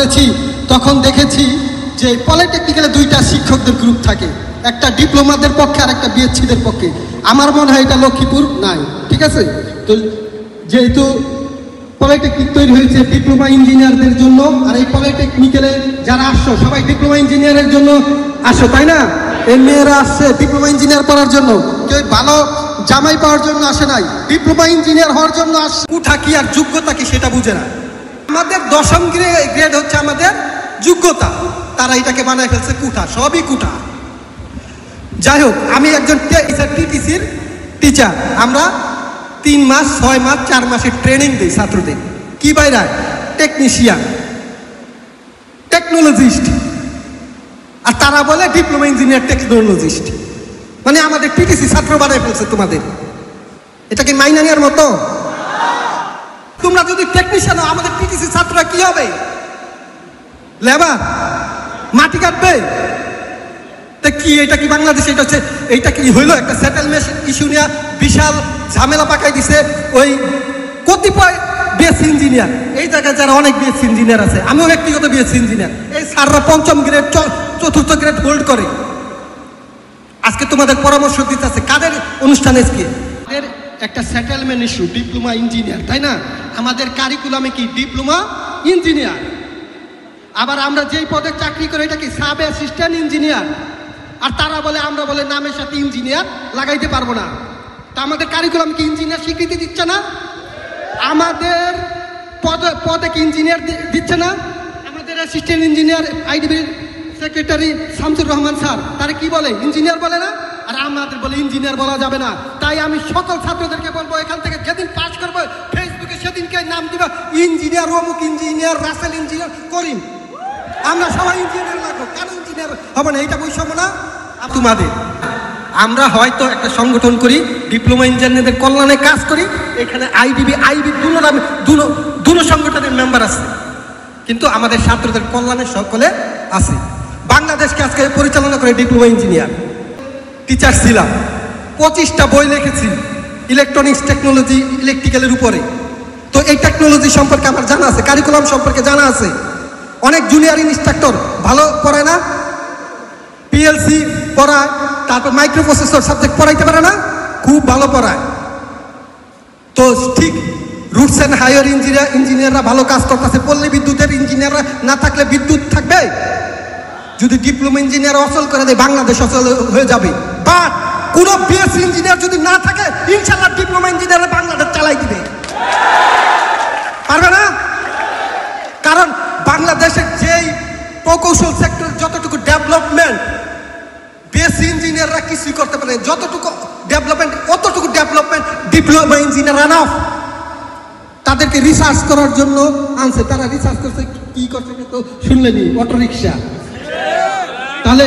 করেছি তখন দেখেছি যে পলিটেকনিক্যালে দুইটা শিক্ষকদের গ্রুপ থাকে, একটা ডিপ্লোমাদের পক্ষে আর একটা বিএসসিদের পক্ষে। আমার মনে হয় এটা লক্ষ্মীপুর নাই, ঠিক আছে? তো যেহেতু পলিটেকনিক তৈরি হয়েছে ডিপ্লোমা ইঞ্জিনিয়ারদের জন্য, আর এই পলিটেকনিক্যালে যারা আসছো সবাই ডিপ্লোমা ইঞ্জিনিয়ারের জন্য আসো, তাই না? এই মেয়েরা আসছে ডিপ্লোমা ইঞ্জিনিয়ার করার জন্য, কেউ ভালো জামাই পাওয়ার জন্য আসে নাই, ডিপ্লোমা ইঞ্জিনিয়ার হওয়ার জন্য আসছে। কুঠা কি আর যোগ্যতা কি সেটা বুঝে না। আমাদের দশম গ্রেড হচ্ছে আমাদের যোগ্যতা, তারা এটাকে বানায় ফেলছে কুঠা, সবই কুঠা। যাই হোক, আমি একজন টিটিসির টিচার। আমরা 3 মাস 6 মাস 4 মাসের ট্রেনিং দিই ছাত্রদের। কি বাইরা? টেকনিশিয়ান, টেকনোলজিস্ট, আর তারা বলে ডিপ্লোমা ইঞ্জিনিয়ার টেকনোলজিস্ট। মানে আমাদের টিটিসি ছাত্র বানায় ফেলছে তোমাদের। এটা কি মাইনা নেওয়ার মতো? তোমরা যদি টেকনিশিয়ান হও, আমাদের টিটিসি ছাত্ররা কি হবে? লেবার, মাটি কাটবে। তা কি এটা কি বাংলাদেশে? এটা হচ্ছে, এইটা কি হইলো? একটা সেটেলমেন্ট ইস্যু নিয়ে বিশাল ঝামেলা পাকাই দিছে ওই কতিপয় বিএসসি ইঞ্জিনিয়ার। এই জায়গায় যারা অনেক বিএসসি ইঞ্জিনিয়ার আছে, আমিও ব্যক্তিগত বিএসসি ইঞ্জিনিয়ার। এই স্যাররা 5ম গ্রেড 4র্থ গ্রেড হোল্ড করে। আজকে তোমাদের পরামর্শ দিতে আছে কাদের অনুষ্ঠানে গিয়ে একটা সেটেলমেন্ট ইস্যু, ডিপ্লোমা ইঞ্জিনিয়ার, তাই না? আমাদের কারিকুলামে কি ডিপ্লোমা ইঞ্জিনিয়ার, আবার আমরা যেই পদে চাকরি করি এটা কি সাব অ্যাসিস্ট্যান্ট ইঞ্জিনিয়ার, আর তারা বলে, আমরা বলে নামের সাথে ইঞ্জিনিয়ার লাগাইতে পারবো না। তা আমাদের কারিকুলাম কি ইঞ্জিনিয়ার স্বীকৃতি দিচ্ছে না? আমাদের পদে কি ইঞ্জিনিয়ার দিচ্ছে না? আমাদের অ্যাসিস্ট্যান্ট ইঞ্জিনিয়ার আইডিবির সেক্রেটারি শামসুর রহমান স্যার, তারা কি বলে? ইঞ্জিনিয়ার বলে না। আর আমাদের বলে ইঞ্জিনিয়ার বলা যাবে না। তাই আমি সকল ছাত্রদেরকে বলবো, এখান থেকে যেদিন পাস করবো ফেসবুকে সেদিনকে নাম দিবা ইঞ্জিনিয়ার অমুক ইঞ্জিনিয়ার, রাসেল ইঞ্জিনিয়ার, করিম। আমরা সবাই ইঞ্জিনিয়ার লাগবো। কেন ইঞ্জিনিয়ার হবে না? এইটা বৈষম্য না তোমাদের? আমরা হয়তো একটা সংগঠন করি, ডিপ্লোমা ইঞ্জিনিয়ারদের কল্যাণে কাজ করি, এখানে আইবি দুটো সংগঠনের মেম্বার আছে, কিন্তু আমাদের ছাত্রদের কল্যাণে সকলে আছে। বাংলাদেশকে আজকে পরিচালনা করে ডিপ্লোমা ইঞ্জিনিয়ার। টিচার ছিলাম, 25টা বই লিখেছি ইলেকট্রনিক্স টেকনোলজি, ইলেকট্রিক্যালের উপরে। তো এই টেকনোলজি সম্পর্কে আমার জানা আছে, কারিকুলাম সম্পর্কে জানা আছে। অনেক জুনিয়র ইনস্ট্রাক্টর ভালো পড়ায় না, পিএলসি পড়ায়, তারপর মাইক্রোপ্রসেসর সাবজেক্ট পড়াইতে পারে না, খুব ভালো পড়ায়। তো ঠিক রুটস অ্যান্ড হাইয়ার ইঞ্জিনিয়াররা ভালো কাজ করতেছে। পল্লী বিদ্যুতের ইঞ্জিনিয়াররা না থাকলে বিদ্যুৎ থাকবে? যদি ডিপ্লোমা ইঞ্জিনিয়ার অচল করে দেয়, বাংলাদেশ অচল হয়ে যাবে। বাট কোন বিএসসি ইঞ্জিনিয়ার যদি না থাকে, ইনশাআল্লাহ ডিপ্লোমা ইঞ্জিনিয়ার বাংলাদেশ চালাই দিবে। পারবে না? কারণ বাংলাদেশের যেই প্রকৌশল সেক্টর যতটুকু ডেভেলপমেন্ট, বিএসসি ইঞ্জিনিয়াররা কিছুই করতে পারে। যতটুকু ডেভেলপমেন্ট, অতটুকু ডেভেলপমেন্ট ডিপ্লোমা ইঞ্জিনিয়ার এনাফ। তাদেরকে রিসার্চ করার জন্য আনছে। তারা রিসার্চ করছে, কি করছে তো শুনলেনি? অটোরিকশা। তাহলে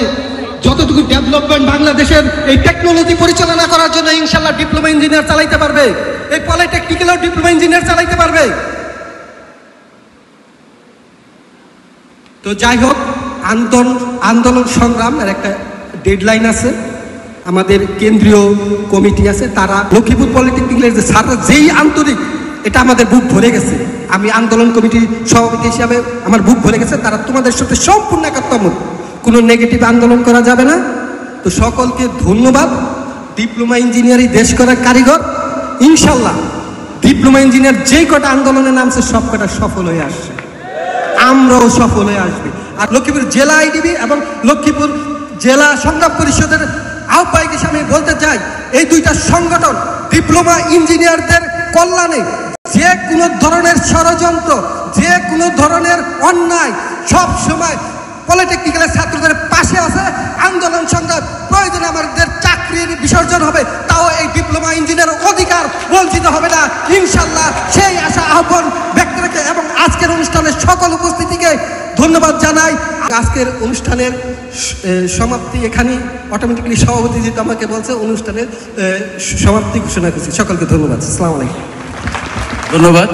যতটুকু ডেভেলপমেন্ট বাংলাদেশের এই টেকনোলজি পরিচালনা করার জন্য ইনশাআল্লাহ ডিপ্লোমা ইঞ্জিনিয়ার চালাইতে পারবে। এই পলিটেকনিক্যালও ডিপ্লোমা ইঞ্জিনিয়ার চালাইতে পারবে। তো যাই হোক, আন্দোলন সংগ্রামের একটা ডেডলাইন আছে। আমাদের কেন্দ্রীয় কমিটি আছে, তারা লক্ষ্মীপুর পলিটেকনিক্যালের যে স্যাররা যেই আন্তরিক, এটা আমাদের বুক ভরে গেছে। আমি আন্দোলন কমিটির সভাপতি হিসাবে আমার বুক ভরে গেছে। তারা তোমাদের সাথে সম্পূর্ণ একাত্মত, কোনো নেগেটিভ আন্দোলন করা যাবে না। তো সকলকে ধন্যবাদ। ডিপ্লোমা ইঞ্জিনিয়ারই দেশ করার কারিগর। ইনশাল্লাহ ডিপ্লোমা ইঞ্জিনিয়ার যেই কটা আন্দোলনে নামছে সব কটা সফল হয়ে আসছে, আমরাও সফল হয়ে আসবে। আর লক্ষ্মীপুর জেলা আইডিবি এবং লক্ষ্মীপুর জেলা সংগ্রাম পরিষদের আহ্বায়ক হিসেবে আমি বলতে চাই, এই দুইটা সংগঠন ডিপ্লোমা ইঞ্জিনিয়ারদের কল্যাণে যে কোনো ধরনের ষড়যন্ত্র, যে কোনো ধরনের অন্যায় সব সময় পলিটেকনিক্যালের ছাত্রদের পাশে আছে। আন্দোলন সংগ্রাম প্রয়োজনে আমাদের চাকরির বিসর্জন হবে, তাও এই ডিপ্লোমা ইঞ্জিনিয়ার অধিকার বঞ্চিত হবে না ইনশাল্লাহ। সেই আশা আহ্বান ব্যক্ত রেখে এবং আজকের অনুষ্ঠানের সকল উপস্থিতিকে ধন্যবাদ জানাই। আজকের অনুষ্ঠানের সমাপ্তি এখানেই অটোমেটিক্যালি সভাপতি যেটা আমাকে বলছে, অনুষ্ঠানের সমাপ্তি ঘোষণা করছি। সকলকে ধন্যবাদ। আসসালামু আলাইকুম। ধন্যবাদ।